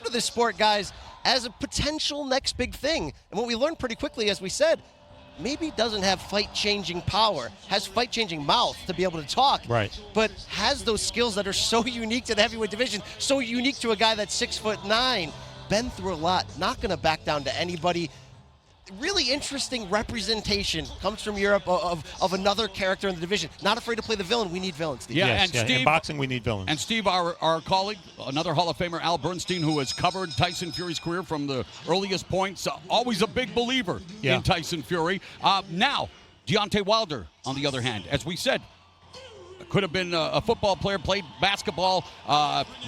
to this sport, guys, as a potential next big thing. And what we learned pretty quickly, as we said, maybe doesn't have fight-changing power, has fight-changing mouth to be able to talk, right, but has those skills that are so unique to the heavyweight division, so unique to a guy that's 6'9", been through a lot, not going to back down to anybody. Really interesting representation comes from Europe of another character in the division. Not afraid to play the villain. We need villains, Steve. In boxing, we need villains. And Steve, our colleague, another Hall of Famer, Al Bernstein, who has covered Tyson Fury's career from the earliest points, always a big believer in Tyson Fury. Now, Deontay Wilder, on the other hand, as we said, could have been a football player, played basketball,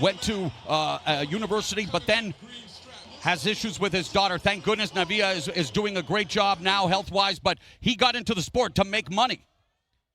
went to a university, but then has issues with his daughter. Thank goodness Navia is doing a great job now health-wise, but he got into the sport to make money.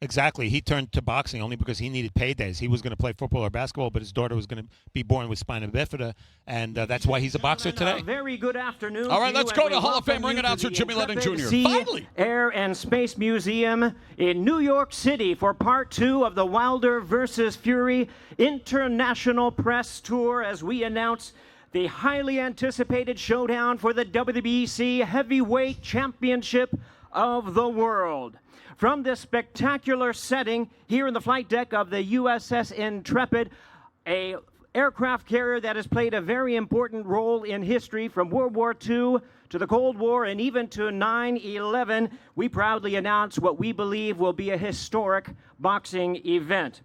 Exactly. He turned to boxing only because he needed paydays. He was going to play football or basketball, but his daughter was going to be born with spina bifida, and that's why he's a boxer today. Very good afternoon. All right, let's go to Hall of Fame ring announcer Jimmy Lennon Jr. Finally! Air and Space Museum in New York City for part 2 of the Wilder versus Fury International Press Tour as we announce the highly anticipated showdown for the WBC Heavyweight Championship of the world. From this spectacular setting here in the flight deck of the USS Intrepid, a aircraft carrier that has played a very important role in history from World War II to the Cold War and even to 9/11, we proudly announce what we believe will be a historic boxing event.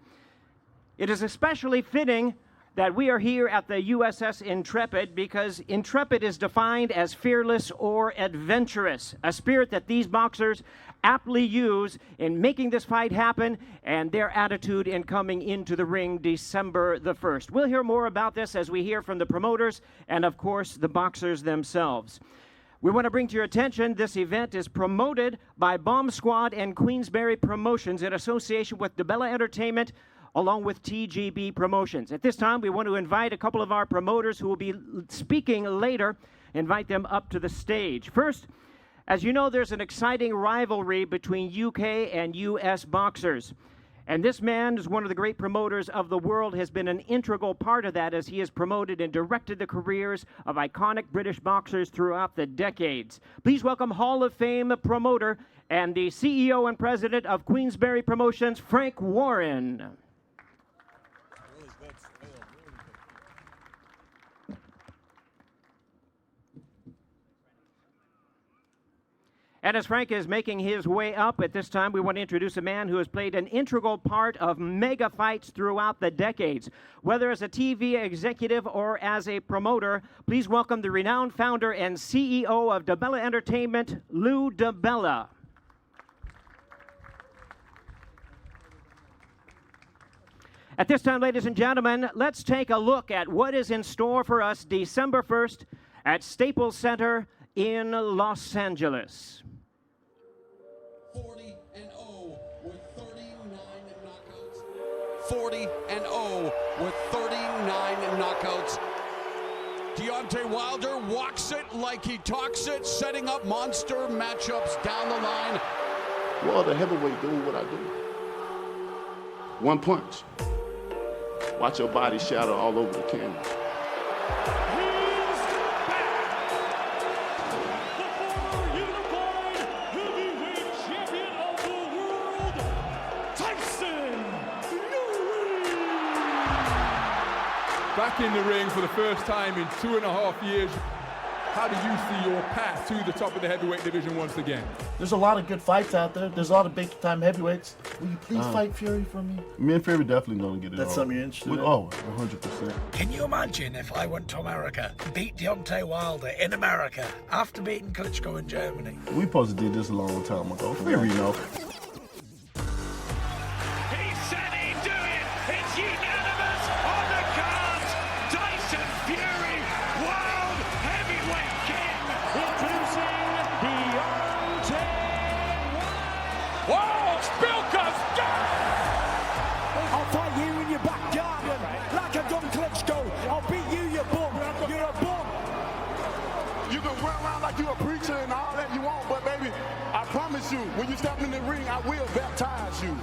It is especially fitting that we are here at the USS Intrepid because intrepid is defined as fearless or adventurous, a spirit that these boxers aptly use in making this fight happen and their attitude in coming into the ring December the 1st. We'll hear more about this as we hear from the promoters and, of course, the boxers themselves. We want to bring to your attention this event is promoted by Bomb Squad and Queensberry Promotions in association with DeBella Entertainment along with TGB Promotions. At this time, we want to invite a couple of our promoters who will be speaking later, invite them up to the stage. First, as you know, there's an exciting rivalry between UK and US boxers. And this man is one of the great promoters of the world, has been an integral part of that as he has promoted and directed the careers of iconic British boxers throughout the decades. Please welcome Hall of Fame promoter and the CEO and president of Queensberry Promotions, Frank Warren. And as Frank is making his way up at this time, we want to introduce a man who has played an integral part of mega fights throughout the decades. Whether as a TV executive or as a promoter, please welcome the renowned founder and CEO of DeBella Entertainment, Lou DeBella. At this time, ladies and gentlemen, let's take a look at what is in store for us December 1st at Staples Center in Los Angeles. 40-0 with 39 knockouts. 40-0 with 39 knockouts. Deontay Wilder walks it like he talks it, setting up monster matchups down the line. Well, the heavyweight doing what I do. One punch. Watch your body shatter all over the camera. Back in the ring for the first time in 2.5 years. How do you see your path to the top of the heavyweight division once again? There's a lot of good fights out there. There's a lot of big-time heavyweights. Will you please fight Fury for me? Me and Fury definitely gonna get it. That's on. something you're interested in? Oh, 100%. Can you imagine if I went to America, beat Deontay Wilder in America after beating Klitschko in Germany? We supposed to did this a long time ago. Fury, you know. And all that you want, but baby, I promise you, when you step in the ring, I will baptize you.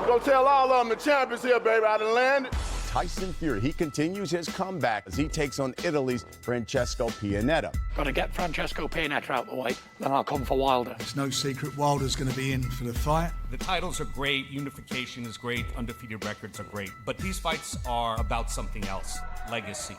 Go tell all of them the champions here, baby. I done landed. Tyson Fury. He continues his comeback as he takes on Italy's Francesco Pianetta. Got to get Francesco Pianetta out the way, then I'll come for Wilder. It's no secret Wilder's going to be in for the fight. The titles are great, unification is great, undefeated records are great, but these fights are about something else, legacy.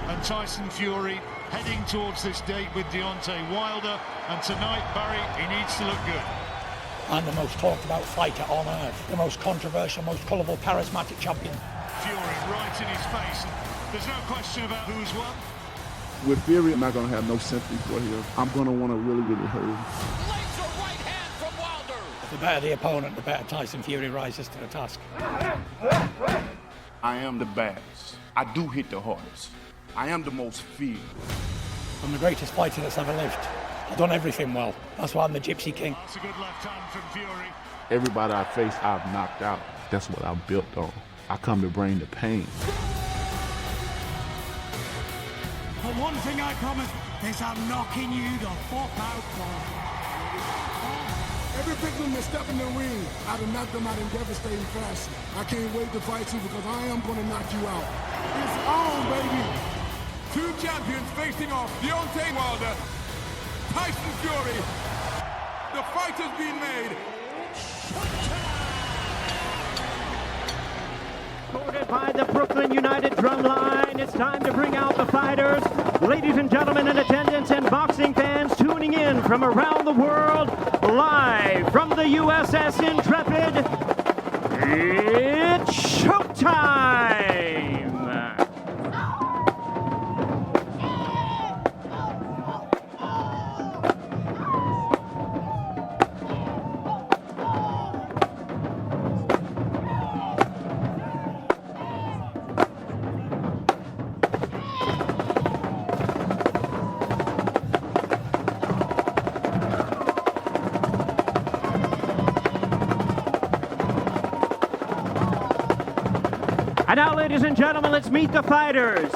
And Tyson Fury heading towards this date with Deontay Wilder, and tonight, Barry, he needs to look good. I'm the most talked about fighter on earth, the most controversial, most colourful, charismatic champion. Fury right in his face. There's no question about who's won. With Fury, I'm not going to have no sympathy for him. I'm going to want to really, really hurt him. Laser right hand from Wilder. The better the opponent, the better Tyson Fury rises to the task. I am the baddest. I do hit the hardest. I am the most feared. I'm the greatest fighter that's ever lived. I've done everything well. That's why I'm the Gypsy King. That's a good left hand from Fury. Everybody I face, I've knocked out. That's what I'm built on. I come to bring the pain. But one thing I promise is I'm knocking you the fuck out, boy. Every victim that step in the ring, I'd have knocked them out in devastating fashion. I can't wait to fight you because I am going to knock you out. It's on, baby. Two champions facing off, Deontay Wilder, Tyson Fury. The fight has been made. Supported by the Brooklyn United Drumline, it's time to bring out the fighters. Ladies and gentlemen in attendance and boxing fans tuning in from around the world, live from the USS Intrepid, it's showtime! And now, ladies and gentlemen, let's meet the fighters.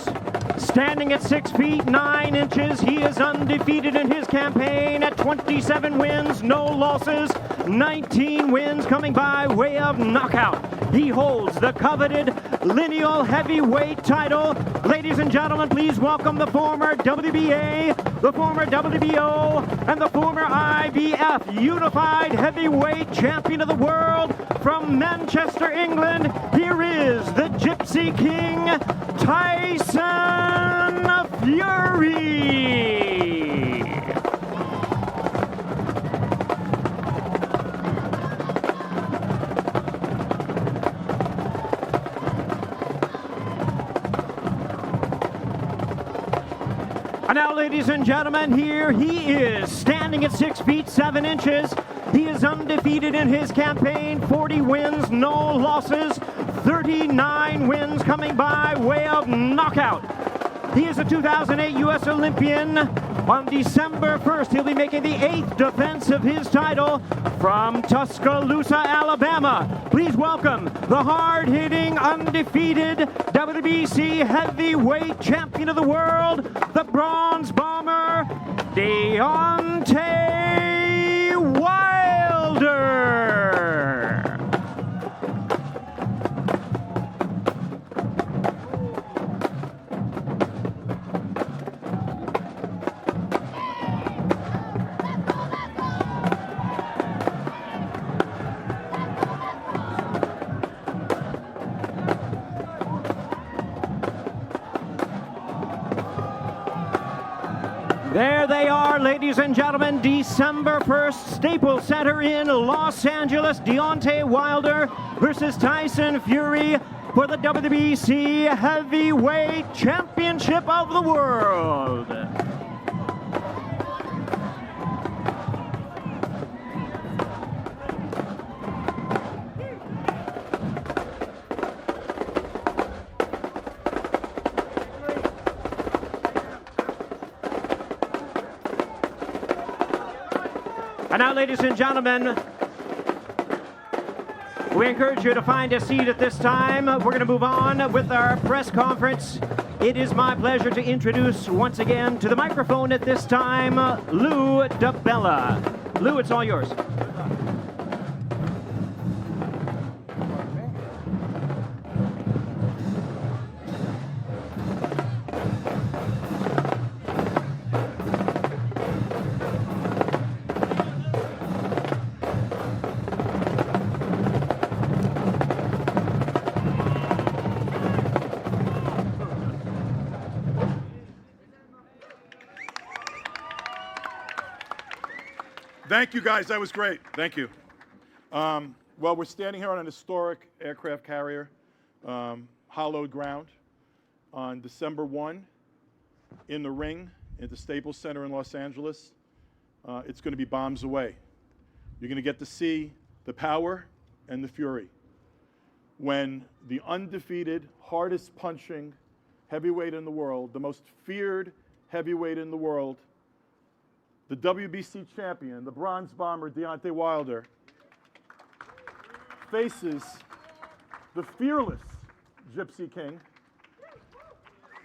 Standing at 6 feet 9 inches, he is undefeated in his campaign at 27 wins, no losses, 19 wins coming by way of knockout. He holds the coveted lineal heavyweight title. Ladies and gentlemen, please welcome the former WBA, the former WBO, and the former IBF Unified Heavyweight Champion of the World from Manchester, England. Here is the Gypsy King, Tyson Fury. And now, ladies and gentlemen, here he is, standing at 6 feet 7 inches. He is undefeated in his campaign, 40 wins, no losses, 39 wins coming by way of knockout. He is a 2008 U.S. Olympian. On December 1st, he'll be making the 8th defense of his title from Tuscaloosa, Alabama. Please welcome the hard-hitting, undefeated WBC heavyweight champion of the world, the Bronze Bomber, Deontay Wilder. There they are, ladies and gentlemen, December 1st, Staples Center in Los Angeles. Deontay Wilder versus Tyson Fury for the WBC Heavyweight Championship of the World. And now, ladies and gentlemen, we encourage you to find a seat at this time. We're going to move on with our press conference. It is my pleasure to introduce once again to the microphone at this time, Lou DiBella. Lou, it's all yours. Thank you, guys. That was great. Thank you. Well, we're standing here on an historic aircraft carrier, hallowed ground, on December 1 in the ring at the Staples Center in Los Angeles. It's going to be bombs away. You're going to get to see the power and the fury when the undefeated, hardest punching heavyweight in the world, the most feared heavyweight in the world, the WBC champion, the bronze bomber Deontay Wilder, faces the fearless Gypsy King,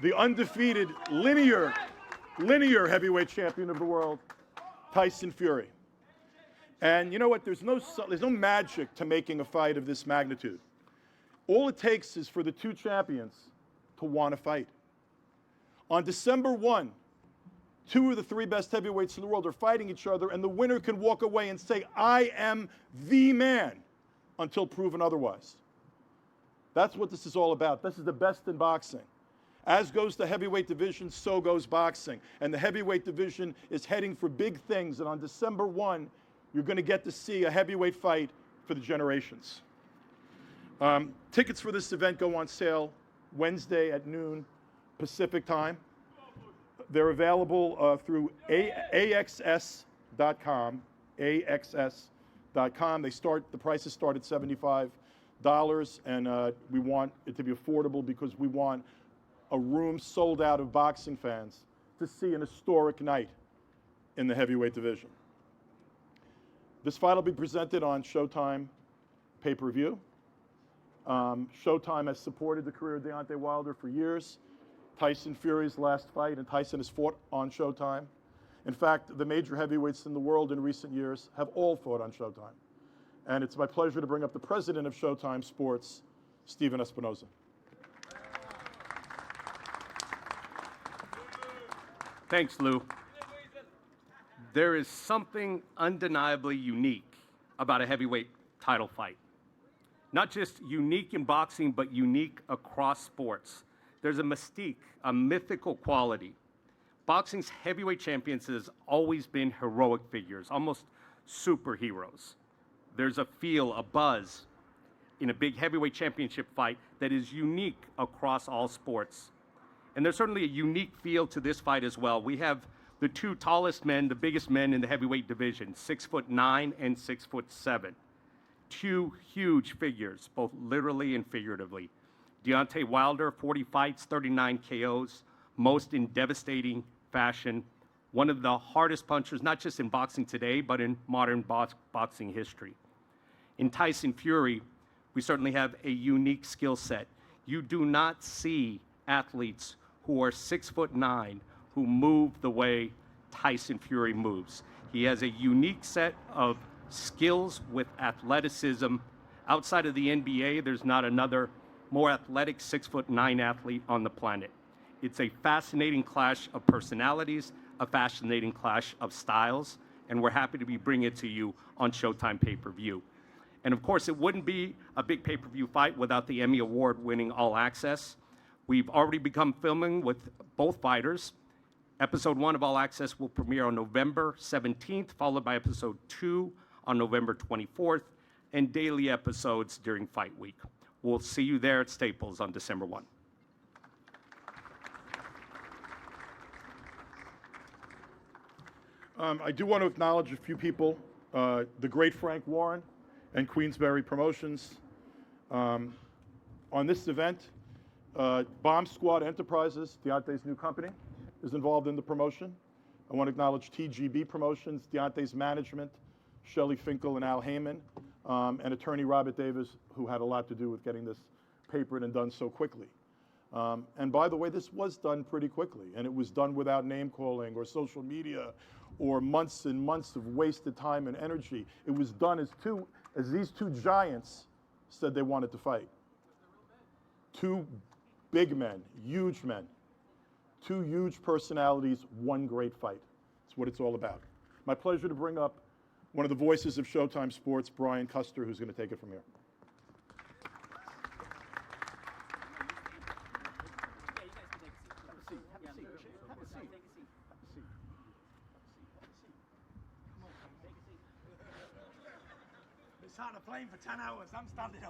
the undefeated linear heavyweight champion of the world, Tyson Fury. And you know what? There's no magic to making a fight of this magnitude. All it takes is for the two champions to want to fight. On December 1, two of the three best heavyweights in the world are fighting each other, and the winner can walk away and say, I am the man, until proven otherwise. That's what this is all about. This is the best in boxing. As goes the heavyweight division, so goes boxing. And the heavyweight division is heading for big things, and on December 1, you're going to get to see a heavyweight fight for the generations. Tickets for this event go on sale Wednesday at noon Pacific time. They're available through AXS.com. AXS.com. The prices start at $75, and we want it to be affordable because we want a room sold out of boxing fans to see an historic night in the heavyweight division. This fight will be presented on Showtime pay-per-view. Showtime has supported the career of Deontay Wilder for years. Tyson Fury's last fight, and Tyson has fought on Showtime. In fact, the major heavyweights in the world in recent years have all fought on Showtime. And it's my pleasure to bring up the president of Showtime Sports, Steven Espinoza. Thanks, Lou. There is something undeniably unique about a heavyweight title fight. Not just unique in boxing, but unique across sports. There's a mystique, a mythical quality. Boxing's heavyweight champions has always been heroic figures, almost superheroes. There's a feel, a buzz in a big heavyweight championship fight that is unique across all sports. And there's certainly a unique feel to this fight as well. We have the two tallest men, the biggest men in the heavyweight division, 6'9" and 6'7". Two huge figures, both literally and figuratively. Deontay Wilder, 40 fights, 39 KOs, most in devastating fashion. One of the hardest punchers, not just in boxing today, but in modern boxing history. In Tyson Fury, we certainly have a unique skill set. You do not see athletes who are 6'9" who move the way Tyson Fury moves. He has a unique set of skills with athleticism. Outside of the NBA, there's not another more athletic 6'9" athlete on the planet. It's a fascinating clash of personalities, a fascinating clash of styles, and we're happy to be bringing it to you on Showtime pay-per-view. And of course, it wouldn't be a big pay-per-view fight without the Emmy Award-winning All Access. We've already begun filming with both fighters. Episode 1 of All Access will premiere on November 17th, followed by Episode 2 on November 24th, and daily episodes during Fight Week. We'll see you there at Staples on December 1. I do want to acknowledge a few people. The great Frank Warren and Queensberry Promotions. On this event, Bomb Squad Enterprises, Deontay's new company, is involved in the promotion. I want to acknowledge TGB Promotions, Deontay's management, Shelley Finkel and Al Heyman, and attorney Robert Davis, who had a lot to do with getting this papered and done so quickly. And by the way, this was done pretty quickly, and it was done without name calling or social media or months and months of wasted time and energy. It was done as these two giants said they wanted to fight. Two big men, huge men, two huge personalities, one great fight. That's what it's all about. My pleasure to bring up one of the voices of Showtime Sports, Brian Custer, who's going to take it from here. It's on a plane for 10 hours. I'm standing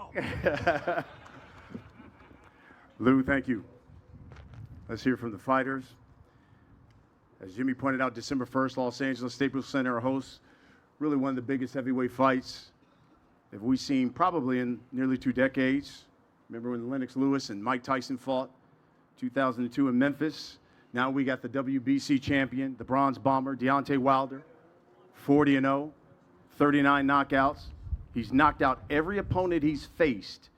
up. Lou, thank you. Let's hear from the fighters. As Jimmy pointed out, December 1st, Los Angeles Staples Center hosts really one of the biggest heavyweight fights that we've seen probably in nearly 2 decades. Remember when Lennox Lewis and Mike Tyson fought 2002 in Memphis? Now we got the WBC champion, the Bronze Bomber, Deontay Wilder, 40-0, 39 knockouts. He's knocked out every opponent he's faced,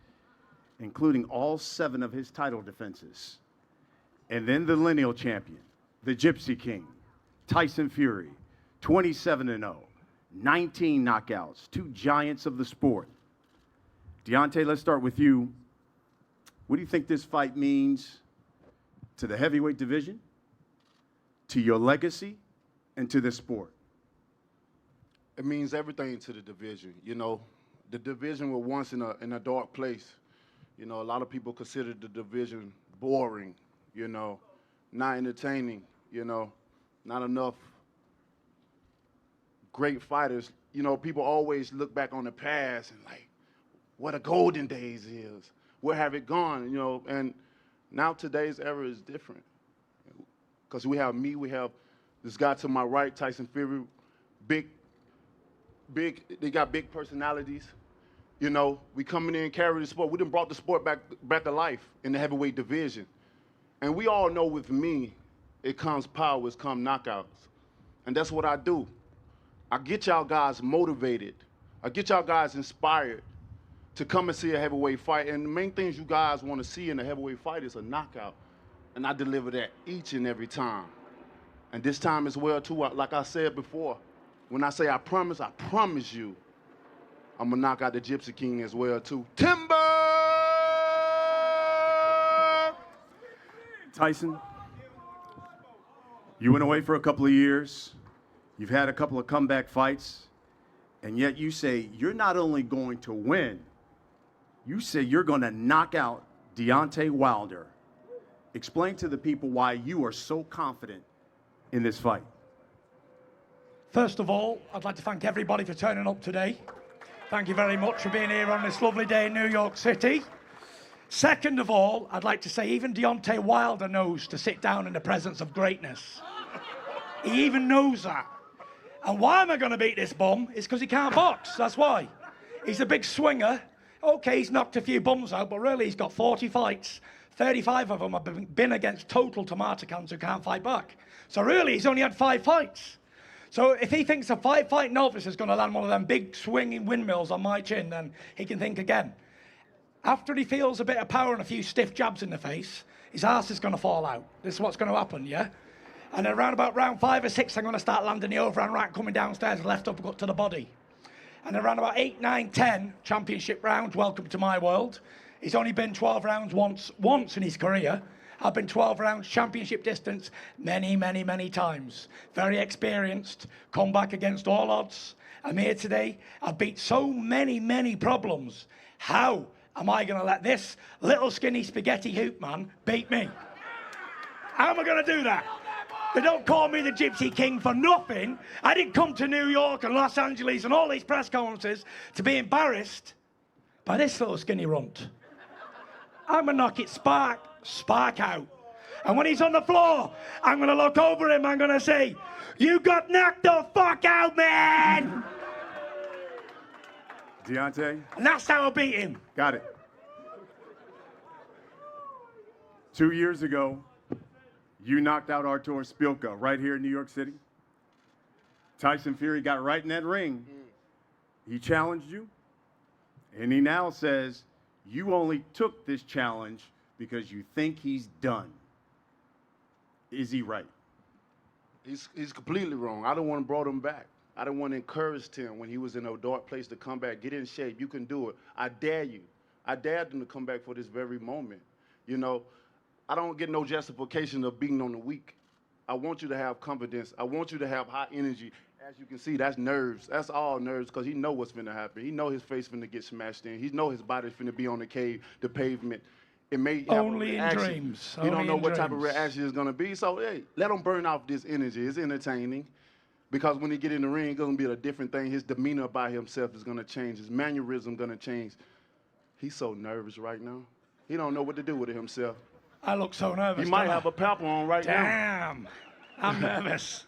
including all 7 of his title defenses. And then the lineal champion, the Gypsy King, Tyson Fury, 27-0, 19 knockouts, 2 giants of the sport. Deontay, let's start with you. What do you think this fight means to the heavyweight division, to your legacy, and to this sport? It means everything to the division. You know, the division was once in a dark place. You know, a lot of people consider the division boring, you know, not entertaining, you know, not enough great fighters. You know, people always look back on the past and like, what the golden days is. Where have it gone, you know? And now today's era is different. Because we have me, we have this guy to my right, Tyson Fury, they got big personalities. You know, we coming in, carry the sport. We done brought the sport back to life in the heavyweight division. And we all know with me, it comes power, it comes knockouts. And that's what I do. I get y'all guys motivated. I get y'all guys inspired to come and see a heavyweight fight. And the main things you guys want to see in a heavyweight fight is a knockout. And I deliver that each and every time. And this time as well, too, like I said before, when I say I promise you, I'm going to knock out the Gypsy King as well, too. Timber! Tyson, you went away for a couple of years. You've had a couple of comeback fights. And yet you say you're not only going to win, you say you're going to knock out Deontay Wilder. Explain to the people why you are so confident in this fight. First of all, I'd like to thank everybody for turning up today. Thank you very much for being here on this lovely day in New York City. Second of all, I'd like to say even Deontay Wilder knows to sit down in the presence of greatness. He even knows that. And why am I going to beat this bum? It's because he can't box, that's why. He's a big swinger. Okay, he's knocked a few bums out, but really he's got 40 fights. 35 of them have been against total tomato cans who can't fight back. So really, he's only had 5 fights. So if he thinks a 5-fight novice is going to land one of them big swinging windmills on my chin, then he can think again. After he feels a bit of power and a few stiff jabs in the face, his arse is going to fall out. This is what's going to happen, yeah? And then around about round 5 or 6, I'm going to start landing the overhand right coming downstairs, left uppercut to the body. And around about 8, 9, 10 championship rounds, welcome to my world. He's only been 12 rounds once in his career. I've been 12 rounds championship distance many, many, many times. Very experienced, come back against all odds. I'm here today. I've beat so many, many problems. How am I going to let this little skinny spaghetti hoop man beat me? How am I going to do that? They don't call me the Gypsy King for nothing. I didn't come to New York and Los Angeles and all these press conferences to be embarrassed by this little skinny runt. I'm going to knock it spark out. And when he's on the floor, I'm going to look over him, I'm going to say, you got knocked the fuck out, man! Deontay? And that's how I beat him. Got it. 2 years ago, you knocked out Artur Spilka right here in New York City. Tyson Fury got right in that ring. He challenged you, and he now says you only took this challenge because you think he's done. Is he right? He's completely wrong. I don't want to brought him back. I don't want to encourage him when he was in a dark place to come back. Get in shape. You can do it. I dare you. I dared him to come back for this very moment. You know, I don't get no justification of being on the weak. I want you to have confidence. I want you to have high energy. As you can see, that's nerves. That's all nerves because he know what's finna happen. He know his face finna get smashed in. He know his body's finna be on the pavement. It may have Only a in reaction. dreams. You don't Only know in what type of dreams. reaction it's gonna be. So hey, let him burn off this energy. It's entertaining. Because when he get in the ring, it's gonna be a different thing. His demeanor by himself is gonna change. His mannerism gonna change. He's so nervous right now. He don't know what to do with it himself. I look so nervous. He might don't I? have a pamper on right now. Damn. I'm nervous.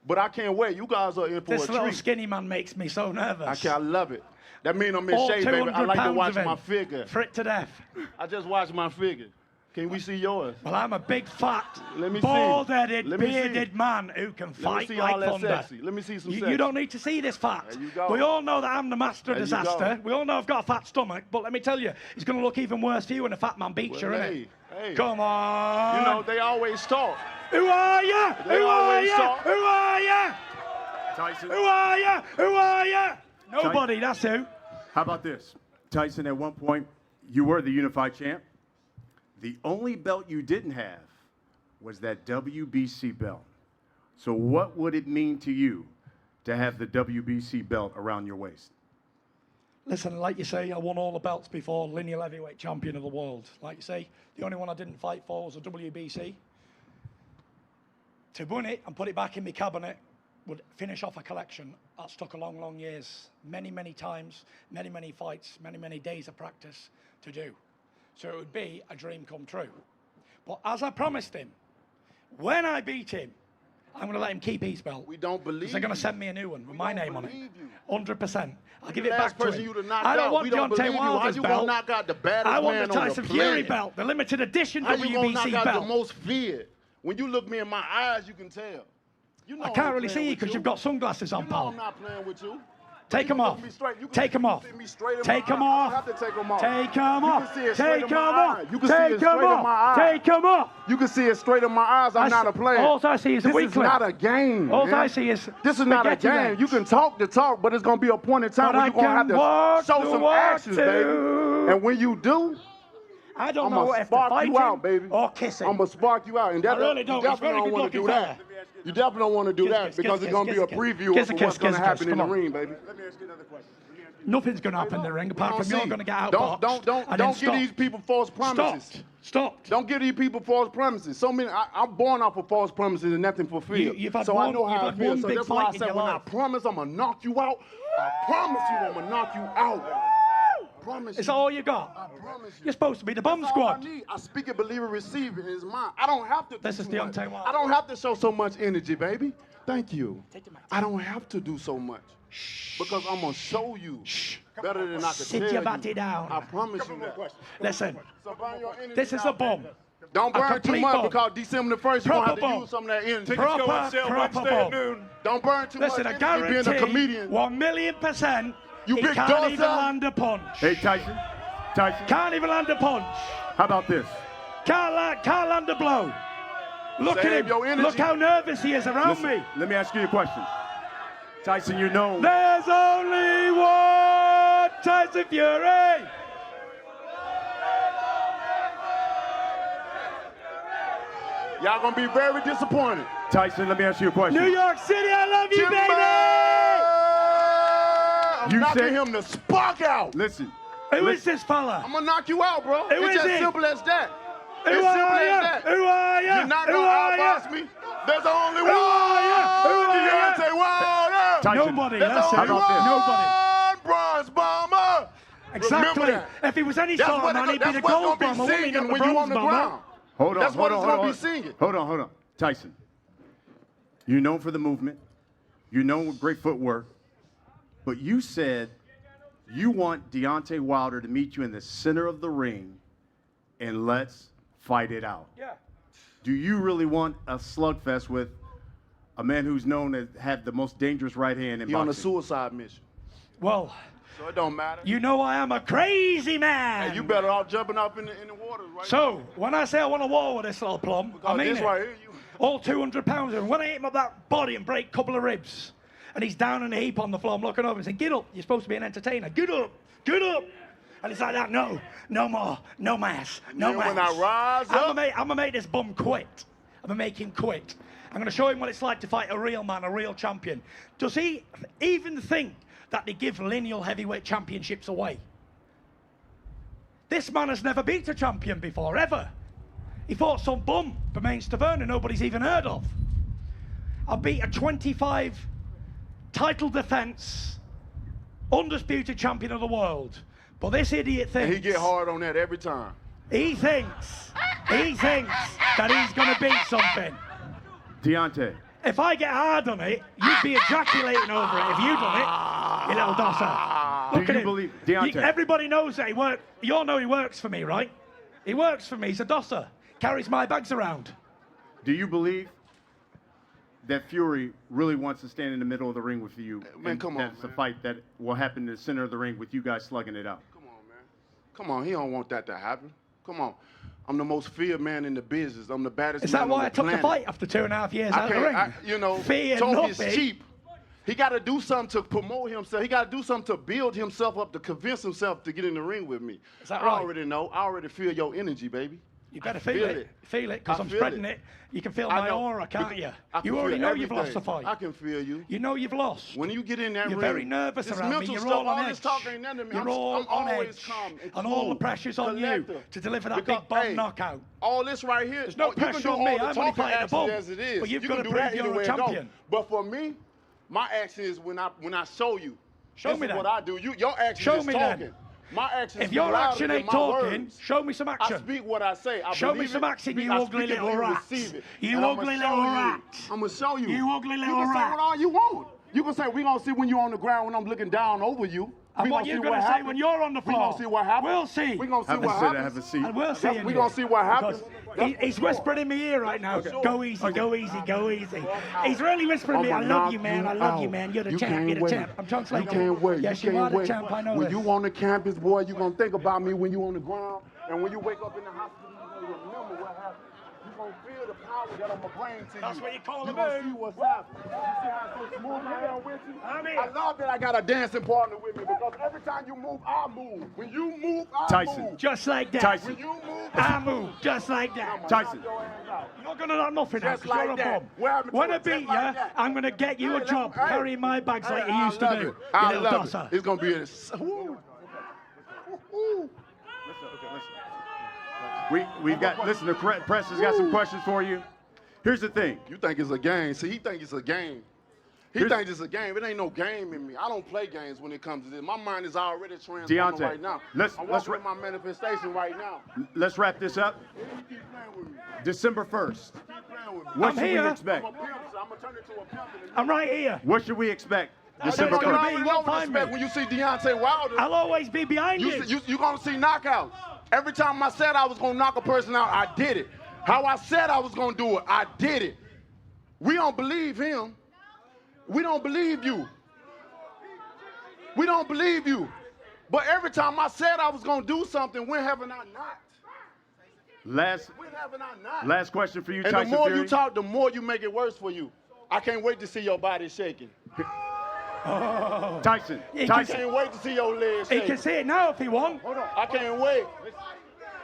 But I can't wait. You guys are in for This a little treat. skinny man makes me so nervous. I love it. That means I'm in All shape, baby. I 200 like to pounds watch of him. my figure. Fit to death. I just watched my figure. Can we see yours? Well, I'm a big, fat, Let me see. bald-headed, Let me see. bearded man who can Let me fight see like all that thunder. sexy. Let me see some sexy. You don't need to see this fat. There you go. We all know that I'm the master of There you disaster. go. We all know I've got a fat stomach, but let me tell you, it's going to look even worse for you when a fat man beats you, Well, innit? hey, hey. Come on. You know, they always talk. Who are you? They Who are always you? talk. Who are you? Tyson. Who are you? Who are you? Nobody, that's who. How about this? Tyson, at one point, you were the unified champ. The only belt you didn't have was that WBC belt. So what would it mean to you to have the WBC belt around your waist? Listen, like you say, I won all the belts before, lineal heavyweight champion of the world. Like you say, the only one I didn't fight for was a WBC. To win it and put it back in my cabinet would finish off a collection that's took a long, long years, many, many times, many, many fights, many, many days of practice to do. So it would be a dream come true. But as I promised him, when I beat him, I'm going to let him keep his belt. We don't believe They're going to you. send me a new one with my name on it. believe you. 100%. I'll give The it last back to person him. you'd have knocked I don't out, want we don't Deontay believe you. How Wilder's you belt. gonna knock out the baddest I want man the on Tyson the Fury planet? belt, the limited edition How you gonna knock WBC out belt. the most feared? When you look me in my eyes, you can tell. You know I I'm can't really playing see you with because you've got sunglasses on, You know pal. I'm not playing with you. Take You them can off. look me straight. You can Take them off. see me straight in Take my them eye. I off. don't have to take them off. Take them You off. can see it straight Take in them my off. eye. You can see Take it them straight in my off. eye. Take them off. You can see it straight in my eyes. I'm not a player. All I see is a This weak is clip. not a game. All man. I see is This is not a spaghetti game. legs. You can talk the talk, but it's gonna be a point in time But where I you're gonna have can walk to show the some walk actions, too. baby. And when you do, I don't I'm know gonna if to spark fight you out, him baby. or kiss him. I'm gonna spark you out, and that I really you don't. He's definitely very don't want to good-looking do that. fella. You definitely don't want to do Kiss, that kiss, because kiss, it's gonna kiss, be a kiss, preview kiss, of kiss, what's gonna kiss, happen kiss, in the come on. ring, baby. Nothing's going to happen in the ring apart We'll from you're see. going to get out Don't give these people false promises. Stop. Don't give these people false promises. So many. I'm born off of false promises and nothing fulfilled. You've had so I one- know you've how it had feels. one So big that's why I fight in said your when I life. promise I'm gonna knock you out, I promise you I'm gonna knock you out. Promise It's you. all you got. I promise you. You're supposed to be the bomb That's all squad. I need. I speak it, believe it, receive it. It's mine. I don't have to do This is too much. Deontay Wilder. I don't have to show so much energy, baby. Thank you. I don't have to do so much. Because I'm going to show you better than I can Sit tell your you. body down. I promise you that. Listen, So burn your energy this is a out, bomb. baby. Don't A burn too complete much bomb. because December the 1st, you're going to have Proper to use some of that energy. Tickets go on sale Wednesday at noon. Don't burn too Listen, much I energy being a guarantee comedian. 1,000,000% You he big can't dog, even son. land a punch. Hey, Tyson. Can't even land a punch. How about this? Can't land a blow. Look Save at him. your energy. Look how nervous he is around Listen, me. let me ask you a question. Tyson, you're known. There's only one Tyson Fury. Y'all going to be very disappointed. Tyson, let me ask you a question. New York City, I love you, Timber! baby. I'm You knocking said- him the spark out. Listen. Who is this fella? I'm going to knock you out, bro. Who it's is just he? simple as that. Who It's simple are as you? that. Who are you? You're not Who going to are you? outbox me. There's only Who are you? one. Who are you? Deontay Wilder. Tyson. Nobody. There's That's only it. about this? one bronze bomber. Exactly. Remember that. If he was any That's sort of what man, he'd be that's the what's gold going to bomber. be wouldn't he, singing not the when you on bronze the bomber? ground. Hold on, That's hold what on, it's hold going on. to be singing. Hold on. Tyson, you're known for the movement. You're known with great footwork. But you said you want Deontay Wilder to meet you in the center of the ring and let's fight it out. Yeah. Do you really want a slugfest with a man who's known to have the most dangerous right hand in He on a boxing? suicide mission. Well, So it don't matter. You know I am a crazy man. Hey, you better off jumping up in the water, right? So, when I say I want to war with this little plum, I mean this it. right here, All 200 pounds. And when I hit him up that body and break a couple of ribs, and he's down in a heap on the floor, I'm looking over and saying, get up, you're supposed to be an entertainer. Get up, get up. And it's like that, no more, no mass, no mass. When I rise up. I'm gonna make this bum quit. I'm gonna make him quit. I'm gonna show him what it's like to fight a real man, a real champion. Does he even think that they give lineal heavyweight championships away? This man has never beat a champion before, ever. He fought some bum for Mainz Taverna nobody's even heard of. I beat a 25 title defense, undisputed champion of the world. But this idiot thinks... And he get hard on that every time. He thinks that he's going to beat something. Deontay. If I get hard on it, you'd be ejaculating over it if you done it, you little dosser. Look Do at you him. believe, Deontay? Everybody knows that he works. You all know he works for me, right? He works for me. He's a dosser. Carries my bags around. Do you believe that Fury really wants to stand in the middle of the ring with you? Man, come on, that's a fight that will happen in the center of the ring with you guys slugging it out. Come on, he don't want that to happen. Come on. I'm the most feared man in the business. I'm the baddest Is man that why on I the took planet. the fight after 2.5 years out of the ring? You know, Fear talk is nothing. cheap. He got to do something to promote himself. He got to do something to build himself up, to convince himself to get in the ring with me. Is that I right? already know. I already feel your energy, baby. You better feel it. Feel it, because I I'm feel spreading it. it. You can feel I my know. aura, can't Because you? I can You already feel know you've lost the everything. fight. I can feel you. You know you've lost. When you get in that You're ring, very nervous this around me. mental You're stuff, all on all edge. this talking ain't nothing to me. You're all I'm on always edge. calm and And all the cool, pressure's on you collective. to deliver that Because, big bomb hey, knockout. All this right here, There's no you can pressure do on me. all the I'm only talking fighting a action bum. as it is. But you've You got can to do prove that you're either a way it go. champion. But for me, my action is when I show you. Show This me is that. what I do. Your action Show is me talking. then. My action If is your louder action than ain't my talking, words. show me some action. I speak what I say. I Show me believe some it. action, you I ugly speak it, little you rat. receive it. You And I'ma ugly show little you. rat. I'm going to show you. You ugly little You can say rat. what all you want. You can say, we're going to see when you're on the ground when I'm looking down over you. And what you going to say when you're on the floor? We're going to see what happens. We'll see. We're going to see Have a what seat, happens. have a seat. And we'll see. We're going to see what happens. He's whispering in my ear right now. Go easy, go easy, go easy. He's really whispering me. I love you, man. I love you, man. You're the champ. You're the champ. I'm translating. You can't wait. Yes, you you are can't the wait. champ. I know When this. you on the campus, boy, you're going to think about me when you on the ground. And when you wake up in the hospital, you're going to remember what happened. You're going to feel the power that I'm going to bring to you. That's what you call You're the going to moon. see what's happening. You see how it's so smooth I am with you? I'm in. I love that I got a dancing partner with me because every time you move, I move. When you move, I Tyson. move. Just like that. Tyson. When you move, I move just like that. Tyson. You're going to know nothing now Just because you're like a that. bum. What happened to When I it? Just beat you, like that. I'm going to get you a job Hey. carrying my bags like you I used to love do. it. I You love little it. dosser. It's going to be a... Woo. Woo. We've got, listen, the press has got some questions for you. Here's the thing. You think it's a game. See, he think it's a game. He thinks it's a game. It ain't no game in me. I don't play games when it comes to this. My mind is already transforming Deontay, right now. I'm walking in my manifestation right now. Let's wrap this up. December 1st. What should here. we expect? I'm going to turn into a pimp. I'm right here. What should we expect? I'll December tell you what I 1st. mean. You won't already find expect me. when you see Deontay Wilder. I'll always be behind you. You're going to see knockouts. Every time I said I was going to knock a person out, I did it. How I said I was going to do it, I did it. We don't believe him. We don't believe you. We don't believe you. But every time I said I was going to do something, when haven't I not? When haven't I not? Last question for you, And Tyson the more Fury. you talk, the more you make it worse for you. I can't wait to see your body shaking. Tyson. I can't wait to see your legs He shaking. can see it now if he wants. I can't wait.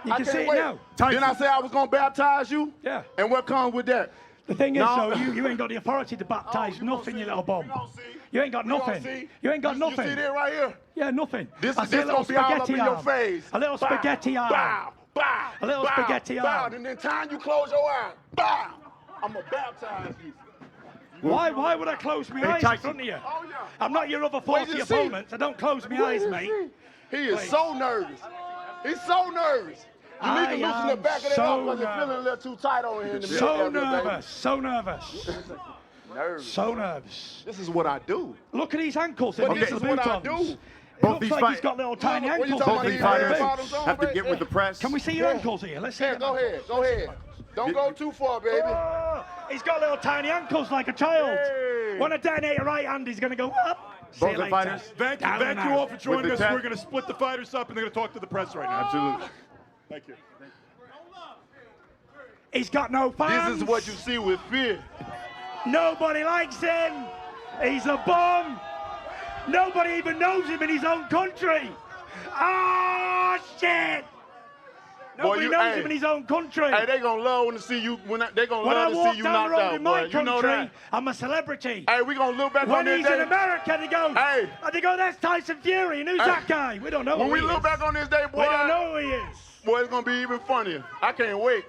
You I can can't see it wait. now. Then I said I was going to baptize you? Yeah. And what comes with that? The thing is, No. though, you ain't got the authority to baptize nothing, you little bum. You ain't got We gonna nothing. see. You ain't got You nothing. see that right here? Yeah, nothing. This I see a little gonna be all up in spaghetti your arm. face. A little Bow, spaghetti arm. Bow, bow, A little bow, spaghetti bow. arm. And then time you close your eyes, bow. I'm gonna baptize you. Why would I close my eyes in Tyson. front of you? Oh, yeah. I'm not your other Wait 40 till you see. opponents. I don't close my eyes, mate. He is Please. so nervous. He's so nervous. You need to I loosen the am back of that so up because it's feeling a nervous. little too tight on here in the middle. So of it, baby. nervous. So nervous. Nervous. So nervous. This is what I do. Look at his ankles. But They've this got is the what I boot-ons. do. It Both looks these like fight- he's got little tiny What you ankles. talking Both about, these these fighters red bottoms on, have to baby? get with the press. Can we see your ankles here? Let's see Yeah, them. go ahead. Go ahead. Don't go too far, baby. Oh, he's got little tiny ankles like a child. Hey. When I detonate a right hand, he's going to go up. See you Both the later. fighters. Thank you. Down Thank and you out. all for joining With us. the We're going to split the fighters up, and they're going to talk to the press right now. Absolutely. Thank you. He's got no fans. This is what you see with fear. Nobody likes him. He's a bum. Nobody even knows him in his own country. Oh, shit. Nobody knows him in his own country. Hey, they gonna love when to see you. They gonna When I love to walk see you down the knocked road out, in my boy. You know country, that. I'm a celebrity. Hey, we gonna look back When on this he's day. in America, they go, Hey. and they go, that's Tyson Fury. And who's that guy? We don't know When who we he look is. back on this day, boy, We don't know who he is. boy, it's gonna be even funnier. I can't wait.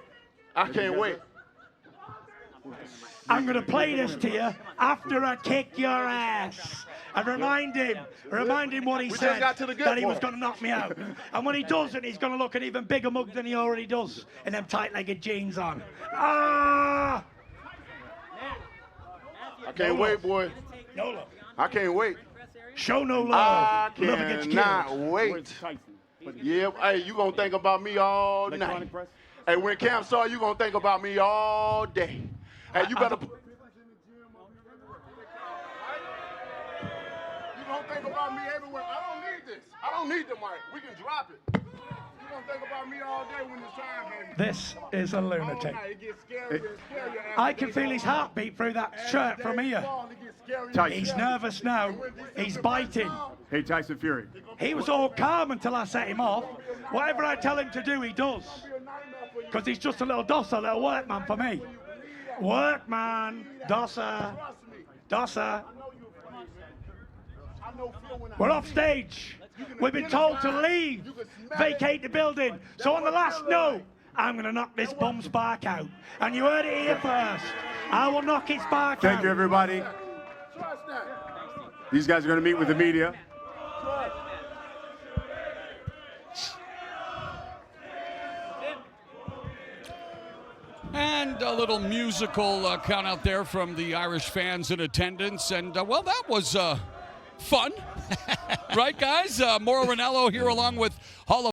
I can't wait. I'm going to play this to you after I kick your ass. And remind him what he just said, got to the good that he was part. going to knock me out. And when he doesn't, he's going to look an even bigger mug than he already does, in them tight-legged jeans on. Ah! I can't wait, boy. No love. I can't wait. Show no love. I Love gets cannot killed. wait. Yeah, hey, you gonna think about me all night. Hey, when camp starts, you gonna think about me all day. Hey, you better. You gonna think about me everywhere. I don't need this. I don't need the mic. We can drop it. You gonna think about me all day when it's time, baby. This is a lunatic. All night, it gets scary and scarier after I can they feel fall his off. heartbeat through that shirt from here. It gets scarier and He's scarier. nervous now. He's biting. Hey, Tyson Fury. He was all calm until I set him off. Whatever I tell him to do, he does. Because he's just a little dosser, little workman for me. Workman, dosser, dosser. We're off stage. We've been told to leave, vacate the building. So on the last note, I'm going to knock this bum spark out. And you heard it here first. I will knock his spark out. Thank you, everybody. These guys are going to meet with the media. And a little musical count out there from the Irish fans in attendance. And, well, that was fun. Right, guys? Mauro Ranallo here along with Hall of